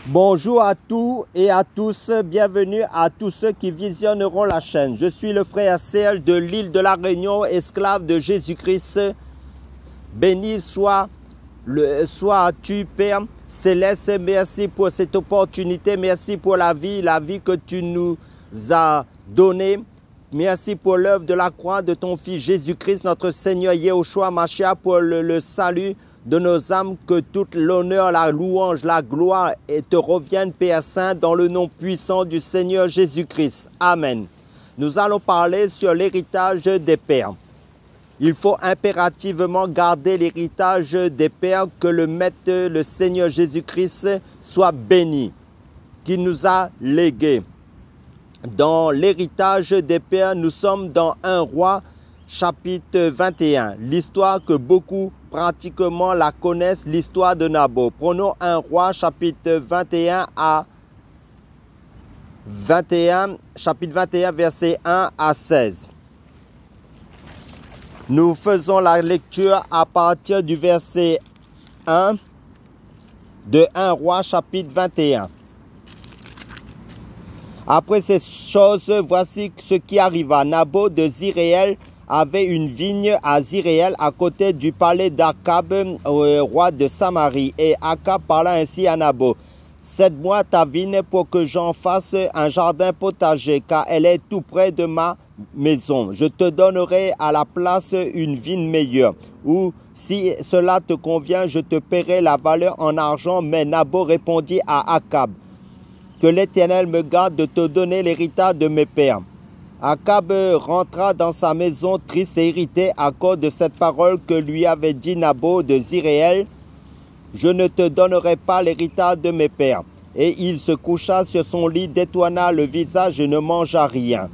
Bonjour à tous et à tous, bienvenue à tous ceux qui visionneront la chaîne. Je suis le frère Serge de l'île de la Réunion, esclave de Jésus-Christ. Béni sois-tu, Père Céleste. Merci pour cette opportunité, merci pour la vie que tu nous as donnée. Merci pour l'œuvre de la croix de ton Fils Jésus-Christ, notre Seigneur Yahushua Mashiach, pour le salut de nos âmes, que toute l'honneur, la louange, la gloire te reviennent, Père Saint, dans le nom puissant du Seigneur Jésus-Christ. Amen. Nous allons parler sur l'héritage des pères. Il faut impérativement garder l'héritage des pères, que le Maître, le Seigneur Jésus-Christ, soit béni, qu'il nous a légué. Dans l'héritage des pères, nous sommes dans 1 Roi, chapitre 21. L'histoire que beaucoup pratiquement la connaissent, l'histoire de Nabot. Prenons 1 Roi, chapitre 21, chapitre 21, versets 1 à 16. Nous faisons la lecture à partir du verset 1 de 1 Roi, chapitre 21. Après ces choses, voici ce qui arriva. Nabot de Zéréel avait une vigne à Zéréel à côté du palais d'Akab, roi de Samarie. Et Akab parla ainsi à Nabot: cède-moi ta vigne pour que j'en fasse un jardin potager, car elle est tout près de ma maison. Je te donnerai à la place une vigne meilleure, ou si cela te convient, je te paierai la valeur en argent. Mais Nabot répondit à Akab: que l'Éternel me garde de te donner l'héritage de mes pères. Akab rentra dans sa maison triste et irrité à cause de cette parole que lui avait dit Nabot de Zéréel: je ne te donnerai pas l'héritage de mes pères. Et il se coucha sur son lit, détourna le visage et ne mangea rien.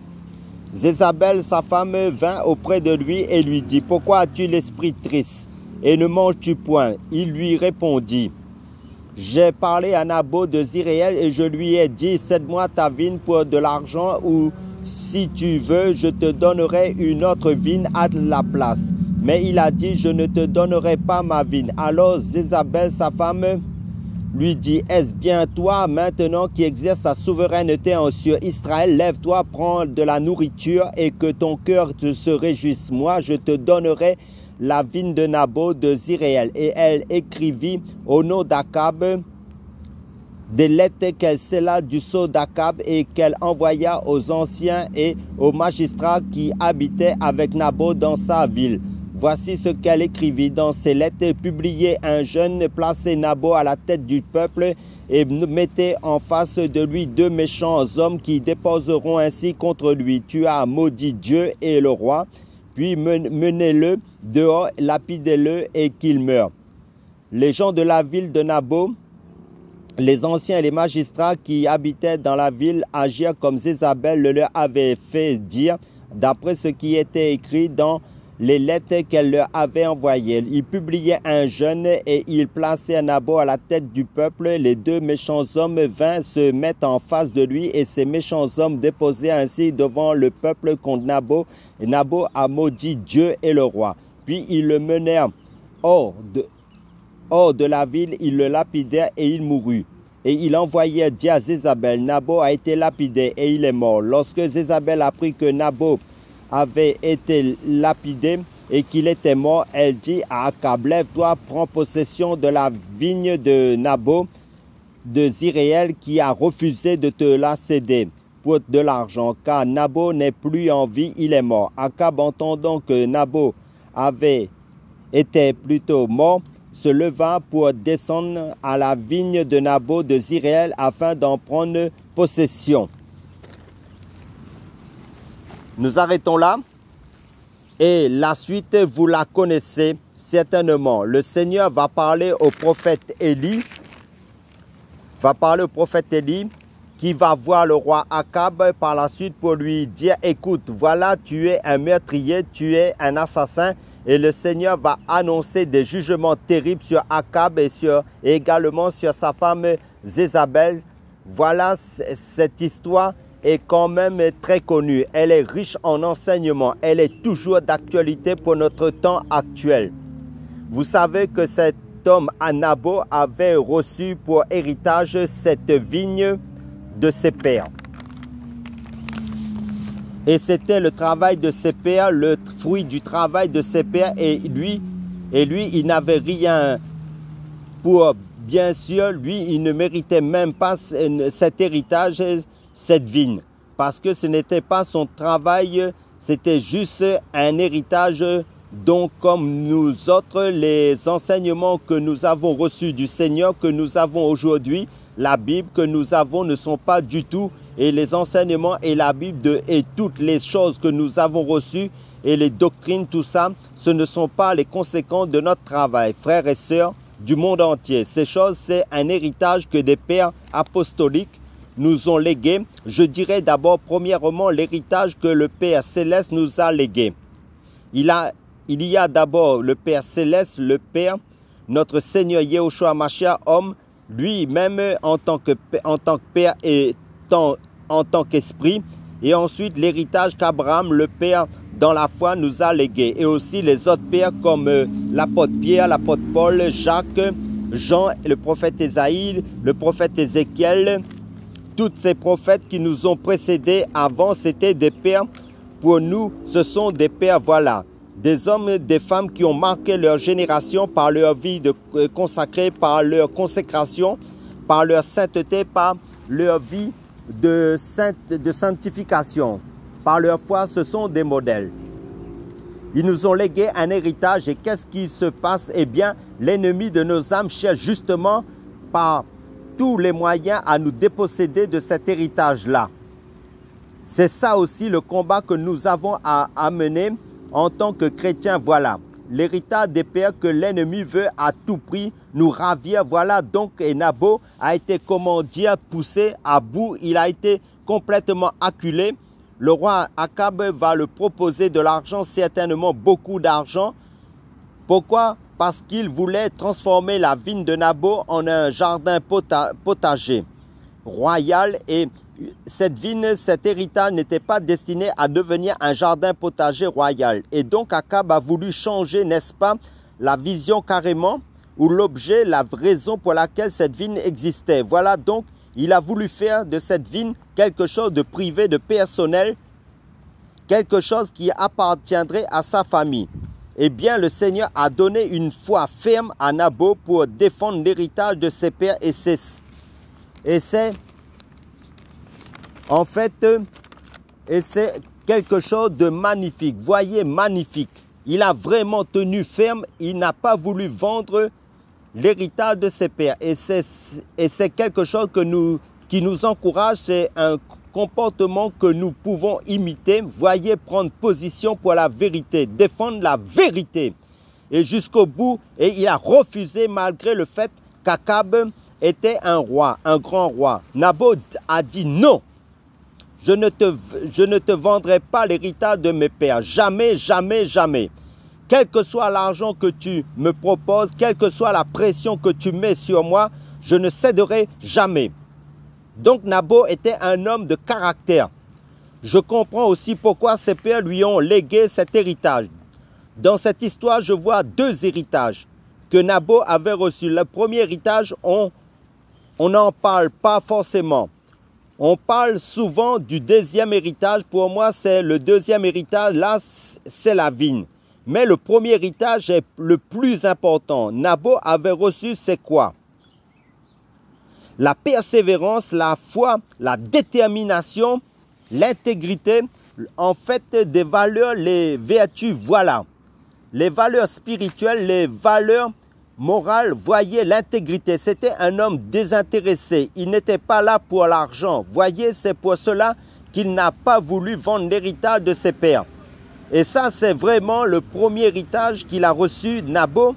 Jézabel, sa femme, vint auprès de lui et lui dit: pourquoi as-tu l'esprit triste et ne manges-tu point? Il lui répondit: j'ai parlé à Nabot de Zéréel et je lui ai dit: cède-moi ta vigne pour de l'argent, ou si tu veux, je te donnerai une autre vigne à la place. Mais il a dit: je ne te donnerai pas ma vigne. Alors Jézabel, sa femme, lui dit: est-ce bien toi maintenant qui exerces ta souveraineté sur Israël? Lève-toi, prends de la nourriture et que ton cœur se réjouisse. Moi, je te donnerai la vigne de Nabot de Zéréel. Et elle écrivit au nom d'Akab des lettres qu'elle scella du sceau d'Akab et qu'elle envoya aux anciens et aux magistrats qui habitaient avec Nabot dans sa ville. Voici ce qu'elle écrivit dans ces lettres: publiez un jeune, placez Nabot à la tête du peuple et mettez en face de lui deux méchants hommes qui déposeront ainsi contre lui: tu as maudit Dieu et le roi. Puis menez-le dehors, lapidez-le et qu'il meure. Les gens de la ville de Nabot, les anciens et les magistrats qui habitaient dans la ville, agirent comme Jézabel le leur avait fait dire, d'après ce qui était écrit dans les lettres qu'elle leur avait envoyées. Ils publiaient un jeûne et ils plaçaient Nabot à la tête du peuple. Les deux méchants hommes vinrent se mettre en face de lui, et ces méchants hommes déposaient ainsi devant le peuple contre Nabot. Et Nabot a maudit Dieu et le roi. Puis ils le menèrent hors de la ville, ils le lapidèrent et il mourut. Et ils envoyèrent dire à Jézabel: Nabot a été lapidé et il est mort. Lorsque Jézabel apprit que Nabot avait été lapidé et qu'il était mort, elle dit à Akab: lève-toi, prends possession de la vigne de Nabot de Zéréel qui a refusé de te la céder pour de l'argent, car Nabot n'est plus en vie, il est mort. Akab, entendant que Nabot était plutôt mort, se leva pour descendre à la vigne de Nabot de Zéréel afin d'en prendre possession. Nous arrêtons là, et la suite, vous la connaissez certainement. Le Seigneur va parler au prophète Élie, qui va voir le roi Akab par la suite pour lui dire: écoute, voilà, tu es un meurtrier, tu es un assassin. Et le Seigneur va annoncer des jugements terribles sur Akab et également sur sa femme Jézabel. Voilà, cette histoire est quand même très connue. Elle est riche en enseignements. Elle est toujours d'actualité pour notre temps actuel. Vous savez que cette cet homme, Nabot, avait reçu pour héritage cette vigne de ses pères. Et c'était le travail de ses pères, le fruit du travail de ses pères. Et lui, il n'avait rien pour, bien sûr, lui, il ne méritait même pas cet héritage, cette vigne. Parce que ce n'était pas son travail, c'était juste un héritage. Donc, comme nous autres, les enseignements que nous avons reçus du Seigneur, que nous avons aujourd'hui, la Bible que nous avons ne sont pas du tout, et les enseignements et la Bible et toutes les choses que nous avons reçues et les doctrines, tout ça, ce ne sont pas les conséquences de notre travail, frères et sœurs du monde entier. Ces choses, c'est un héritage que des pères apostoliques nous ont légué. Je dirais d'abord, premièrement, l'héritage que le Père Céleste nous a légué. Il y a d'abord le Père Céleste, le Père, notre Seigneur Yahushua Mashiach, homme, lui-même en tant que Père et en tant qu'Esprit. Et ensuite, l'héritage qu'Abraham, le Père, dans la foi, nous a légué. Et aussi les autres pères comme l'apôtre Pierre, l'apôtre Paul, Jacques, Jean, le prophète Ésaïe, le prophète Ézéchiel. Tous ces prophètes qui nous ont précédés avant, c'était des pères. Pour nous, ce sont des pères, voilà. Des hommes, des femmes qui ont marqué leur génération par leur vie consacrée, par leur consécration, par leur sainteté, par leur vie de sanctification. Par leur foi, ce sont des modèles. Ils nous ont légué un héritage et qu'est-ce qui se passe? Eh bien, l'ennemi de nos âmes cherche justement par tous les moyens à nous déposséder de cet héritage-là. C'est ça aussi le combat que nous avons à mener en tant que chrétiens. Voilà, l'héritage des pères que l'ennemi veut à tout prix nous ravir. Voilà donc, et Nabot a été, comment dire, poussé à bout. Il a été complètement acculé. Le roi Akab va le proposer de l'argent, certainement beaucoup d'argent. Pourquoi? Parce qu'il voulait transformer la vigne de Nabot en un jardin potager royal. Et cette vigne, cet héritage n'était pas destiné à devenir un jardin potager royal. Et donc Akab a voulu changer, n'est-ce pas, la vision carrément, ou l'objet, la raison pour laquelle cette vigne existait. Voilà donc, il a voulu faire de cette vigne quelque chose de privé, de personnel, quelque chose qui appartiendrait à sa famille. Eh bien, le Seigneur a donné une foi ferme à Nabot pour défendre l'héritage de ses pères et c'est en fait, c'est quelque chose de magnifique. Voyez, magnifique. Il a vraiment tenu ferme. Il n'a pas voulu vendre l'héritage de ses pères. Et c'est quelque chose qui nous encourage. C'est un comportement que nous pouvons imiter. Voyez, prendre position pour la vérité. Défendre la vérité. Et jusqu'au bout. Et il a refusé malgré le fait qu'Akab était un roi, un grand roi. Nabot a dit non. Je ne te vendrai pas l'héritage de mes pères. Jamais, jamais, jamais. Quel que soit l'argent que tu me proposes, quelle que soit la pression que tu mets sur moi, je ne céderai jamais. Donc Nabot était un homme de caractère. Je comprends aussi pourquoi ses pères lui ont légué cet héritage. Dans cette histoire, je vois deux héritages que Nabot avait reçus. Le premier héritage, on n'en parle pas forcément. On parle souvent du deuxième héritage. Pour moi, c'est le deuxième héritage. Là, c'est la vigne. Mais le premier héritage est le plus important. Nabot avait reçu, c'est quoi? La persévérance, la foi, la détermination, l'intégrité. En fait, des valeurs, les vertus, voilà. Les valeurs spirituelles, les valeurs morale, voyez l'intégrité. C'était un homme désintéressé. Il n'était pas là pour l'argent. Voyez, c'est pour cela qu'il n'a pas voulu vendre l'héritage de ses pères. Et ça, c'est vraiment le premier héritage qu'il a reçu, Nabot.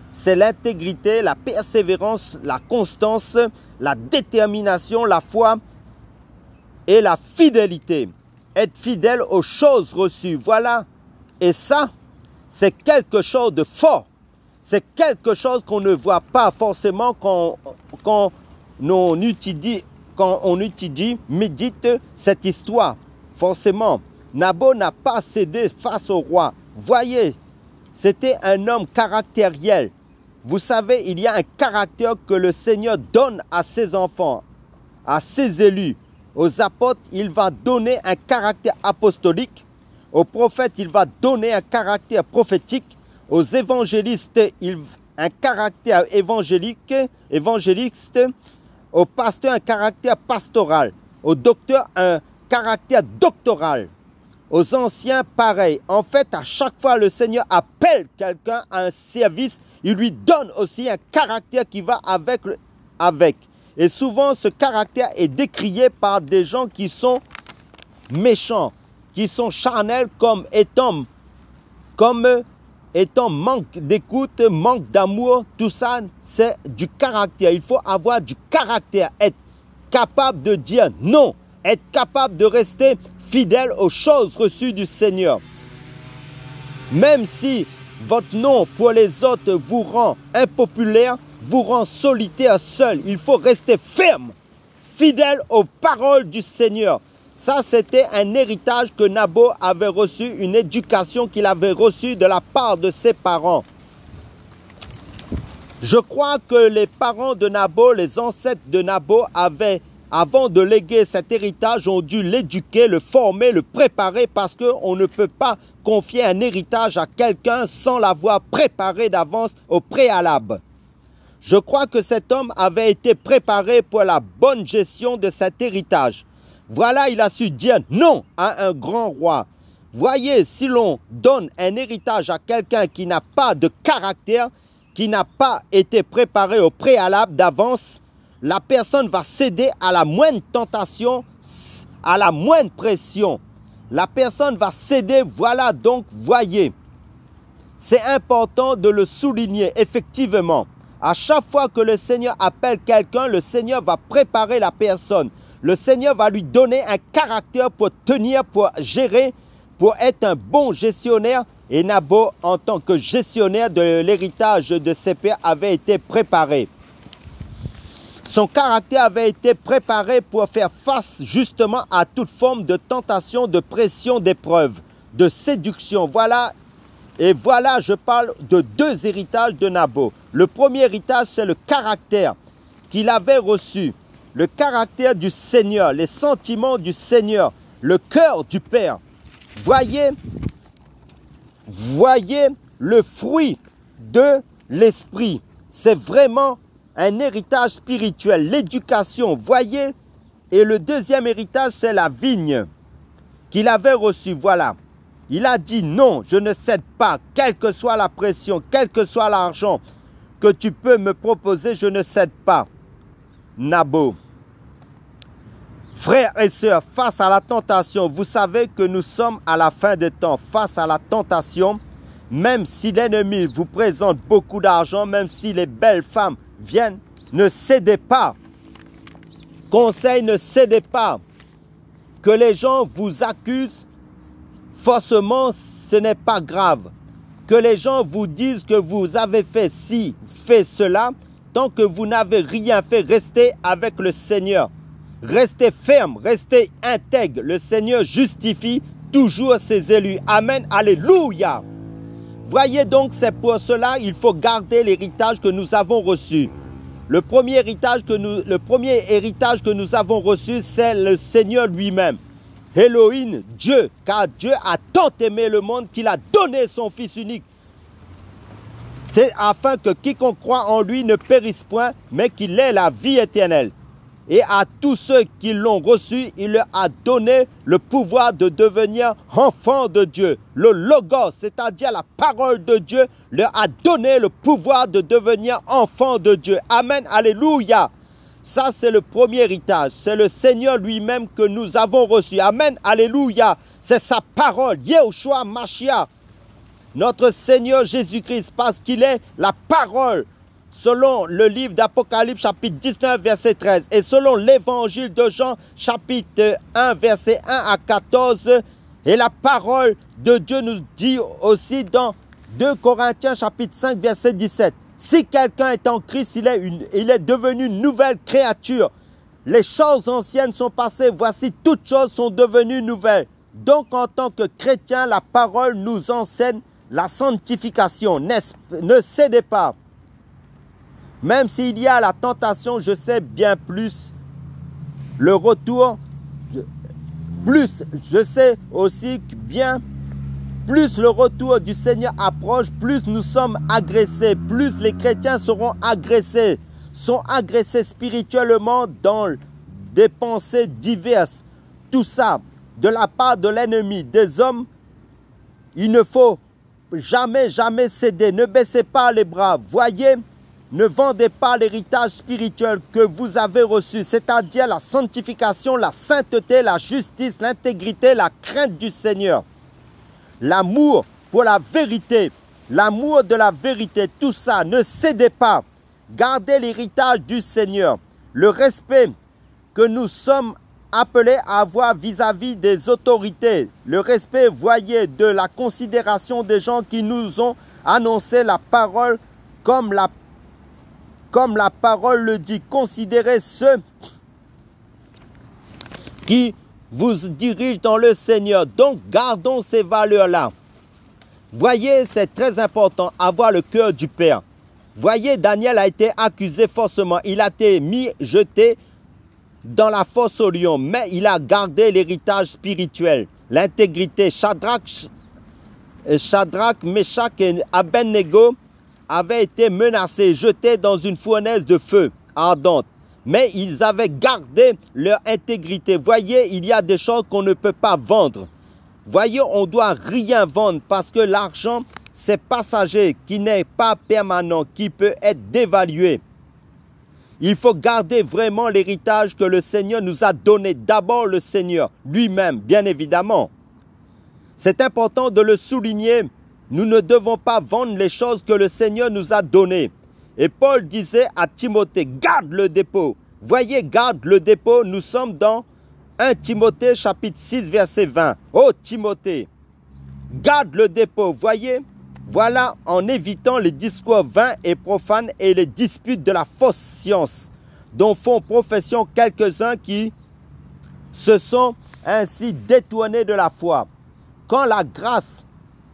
C'est l'intégrité, la persévérance, la constance, la détermination, la foi et la fidélité. Être fidèle aux choses reçues. Voilà. Et ça, c'est quelque chose de fort. C'est quelque chose qu'on ne voit pas forcément quand on étudie, médite cette histoire. Forcément, Nabot n'a pas cédé face au roi. Voyez, c'était un homme caractériel. Vous savez, il y a un caractère que le Seigneur donne à ses enfants, à ses élus. Aux apôtres, il va donner un caractère apostolique. Aux prophètes, il va donner un caractère prophétique. Aux évangélistes, un caractère évangéliste. Aux pasteurs, un caractère pastoral. Aux docteurs, un caractère doctoral. Aux anciens, pareil. En fait, à chaque fois, le Seigneur appelle quelqu'un à un service, il lui donne aussi un caractère qui va avec. Et souvent, ce caractère est décrié par des gens qui sont méchants, qui sont charnels comme étant manque d'écoute, manque d'amour. Tout ça, c'est du caractère. Il faut avoir du caractère, être capable de dire non, être capable de rester fidèle aux choses reçues du Seigneur. Même si votre nom pour les autres vous rend impopulaire, vous rend solitaire seul, il faut rester ferme, fidèle aux paroles du Seigneur. Ça, c'était un héritage que Naboth avait reçu, une éducation qu'il avait reçue de la part de ses parents. Je crois que les parents de Naboth, les ancêtres de Naboth avaient, avant de léguer cet héritage, ont dû l'éduquer, le former, le préparer, parce qu'on ne peut pas confier un héritage à quelqu'un sans l'avoir préparé d'avance au préalable. Je crois que cet homme avait été préparé pour la bonne gestion de cet héritage. Voilà, il a su dire non à un grand roi. Voyez, si l'on donne un héritage à quelqu'un qui n'a pas de caractère, qui n'a pas été préparé au préalable d'avance, la personne va céder à la moindre tentation, à la moindre pression. La personne va céder, voilà donc, voyez. C'est important de le souligner, effectivement. À chaque fois que le Seigneur appelle quelqu'un, le Seigneur va préparer la personne. Le Seigneur va lui donner un caractère pour tenir, pour gérer, pour être un bon gestionnaire. Et Naboth, en tant que gestionnaire de l'héritage de ses pères, avait été préparé. Son caractère avait été préparé pour faire face justement à toute forme de tentation, de pression, d'épreuve, de séduction. Voilà. Et voilà, je parle de deux héritages de Naboth. Le premier héritage, c'est le caractère qu'il avait reçu. Le caractère du Seigneur, les sentiments du Seigneur, le cœur du Père. Voyez le fruit de l'esprit. C'est vraiment un héritage spirituel, l'éducation. Voyez, et le deuxième héritage, c'est la vigne qu'il avait reçue. Voilà. Il a dit non, je ne cède pas, quelle que soit la pression, quel que soit l'argent que tu peux me proposer, je ne cède pas. Naboth. Frères et sœurs, face à la tentation, vous savez que nous sommes à la fin des temps. Face à la tentation, même si l'ennemi vous présente beaucoup d'argent, même si les belles femmes viennent, ne cédez pas. Conseil, ne cédez pas. Que les gens vous accusent faussement, ce n'est pas grave. Que les gens vous disent que vous avez fait ci, fait cela, tant que vous n'avez rien fait, restez avec le Seigneur. Restez ferme, restez intègre. Le Seigneur justifie toujours ses élus. Amen, alléluia. Voyez donc, c'est pour cela qu'il faut garder l'héritage que nous avons reçu. Le premier héritage que nous avons reçu, c'est le Seigneur lui-même. Elohim, Dieu, car Dieu a tant aimé le monde qu'il a donné son Fils unique. C'est afin que quiconque croit en lui ne périsse point, mais qu'il ait la vie éternelle. Et à tous ceux qui l'ont reçu, il leur a donné le pouvoir de devenir enfants de Dieu. Le Logos, c'est-à-dire la parole de Dieu, leur a donné le pouvoir de devenir enfants de Dieu. Amen, alléluia. Ça, c'est le premier héritage. C'est le Seigneur lui-même que nous avons reçu. Amen, alléluia. C'est sa parole, Yeshua Mashiach, notre Seigneur Jésus-Christ, parce qu'il est la parole. Selon le livre d'Apocalypse, chapitre 19, verset 13, et selon l'évangile de Jean, chapitre 1, verset 1 à 14, et la parole de Dieu nous dit aussi dans 2 Corinthiens, chapitre 5, verset 17, si quelqu'un est en Christ, il est devenu une nouvelle créature. Les choses anciennes sont passées, voici toutes choses sont devenues nouvelles. Donc en tant que chrétien, la parole nous enseigne la sanctification. Ne cédez pas. Même s'il y a la tentation, je sais bien plus le retour, je sais aussi bien, plus le retour du Seigneur approche, plus nous sommes agressés, plus les chrétiens seront agressés, sont agressés spirituellement dans des pensées diverses. Tout ça, de la part de l'ennemi, des hommes, il ne faut jamais, jamais céder. Ne baissez pas les bras. Voyez, ne vendez pas l'héritage spirituel que vous avez reçu, c'est-à-dire la sanctification, la sainteté, la justice, l'intégrité, la crainte du Seigneur. L'amour pour la vérité, l'amour de la vérité, tout ça, ne cédez pas. Gardez l'héritage du Seigneur, le respect que nous sommes appelés à avoir vis-à-vis des autorités, le respect, voyez, de la considération des gens qui nous ont annoncé la parole comme la parole le dit. Considérez ceux qui vous dirigent dans le Seigneur. Donc, gardons ces valeurs-là. Voyez, c'est très important, avoir le cœur du Père. Voyez, Daniel a été accusé forcément. Il a été jeté dans la fosse au lion, mais il a gardé l'héritage spirituel, l'intégrité. Shadrach, Meshach et Abednego avaient été menacés, jetés dans une fournaise de feu ardente. Mais ils avaient gardé leur intégrité. Voyez, il y a des choses qu'on ne peut pas vendre. Voyez, on ne doit rien vendre parce que l'argent, c'est passager, qui n'est pas permanent, qui peut être dévalué. Il faut garder vraiment l'héritage que le Seigneur nous a donné. D'abord le Seigneur lui-même, bien évidemment. C'est important de le souligner. Nous ne devons pas vendre les choses que le Seigneur nous a données. Et Paul disait à Timothée, garde le dépôt. Voyez, garde le dépôt. Nous sommes dans 1 Timothée chapitre 6 verset 20. Oh Timothée, garde le dépôt. Voyez, voilà, en évitant les discours vains et profanes et les disputes de la fausse science, dont font profession quelques-uns qui se sont ainsi détournés de la foi. Que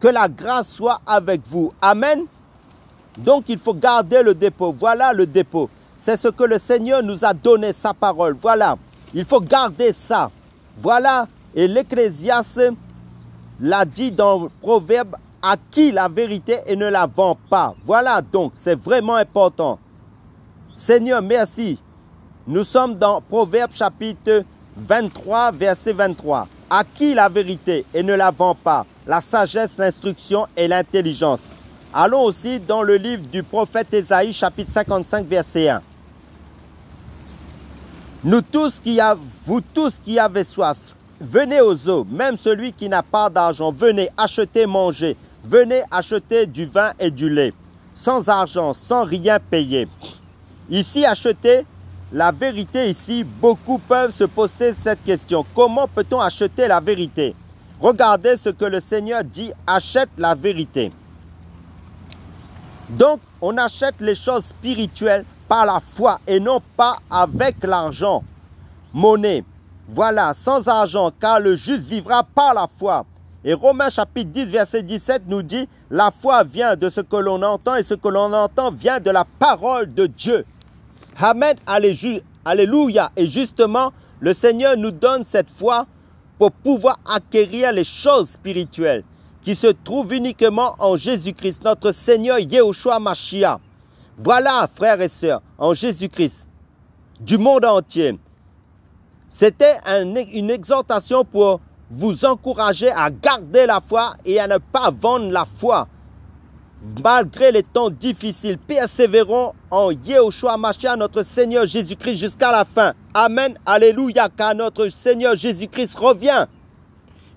la grâce soit avec vous. Amen. Donc il faut garder le dépôt. Voilà le dépôt. C'est ce que le Seigneur nous a donné, sa parole. Voilà. Il faut garder ça. Voilà. Et l'Ecclésiaste l'a dit dans le Proverbe, acquis la vérité et ne la vend pas. Voilà donc, c'est vraiment important. Seigneur, merci. Nous sommes dans Proverbe chapitre 23, verset 23. Acquis la vérité et ne la vend pas. La sagesse, l'instruction et l'intelligence. Allons aussi dans le livre du prophète Ésaïe, chapitre 55, verset 1. Vous tous qui avez soif, venez aux eaux, même celui qui n'a pas d'argent, venez acheter, manger. Venez acheter du vin et du lait, sans argent, sans rien payer. Ici, acheter la vérité, ici, beaucoup peuvent se poser cette question. Comment peut-on acheter la vérité? Regardez ce que le Seigneur dit, achète la vérité. Donc, on achète les choses spirituelles par la foi et non pas avec l'argent, monnaie. Voilà, sans argent, car le juste vivra par la foi. Et Romains chapitre 10, verset 17 nous dit, la foi vient de ce que l'on entend et ce que l'on entend vient de la parole de Dieu. Amen, alléluia. Et justement, le Seigneur nous donne cette foi pour pouvoir acquérir les choses spirituelles qui se trouvent uniquement en Jésus-Christ, notre Seigneur Yehoshua Mashiach. Voilà, frères et sœurs, en Jésus-Christ, du monde entier. C'était une exhortation pour vous encourager à garder la foi et à ne pas vendre la foi. Malgré les temps difficiles, persévérons en Yehoshua Mashiach, notre Seigneur Jésus-Christ, jusqu'à la fin. Amen, alléluia, car notre Seigneur Jésus-Christ revient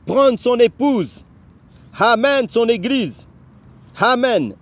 prendre son épouse. Amen, son église. Amen.